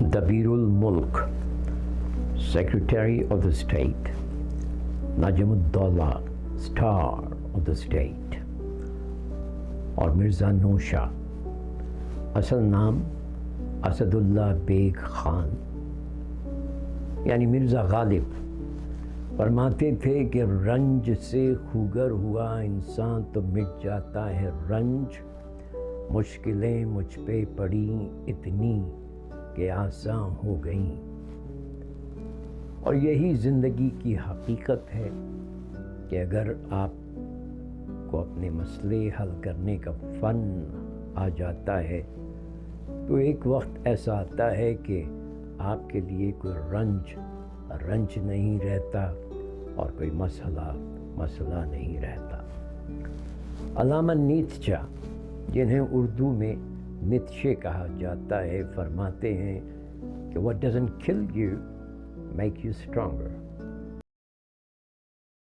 Dabir Ulmulk secretary of the state, Najm Uddaula star of the state, اور مرزا نوشا، اصل نام اسد اللہ بیگ خان یعنی مرزا غالب، فرماتے تھے کہ رنج سے خوگر ہوا انسان تو مٹ جاتا ہے رنج، مشکلیں مجھ پہ پڑیں اتنی کہ آسان ہو گئیں۔ اور یہی زندگی کی حقیقت ہے کہ اگر آپ کو اپنے مسئلے حل کرنے کا فن آ جاتا ہے تو ایک وقت ایسا آتا ہے کہ آپ کے لیے کوئی رنج نہیں رہتا اور کوئی مسئلہ نہیں رہتا۔ علامہ نیتشے، جنہیں اردو میں نیتشے کہا جاتا ہے، فرماتے ہیں کہ what doesn't kill you make you stronger۔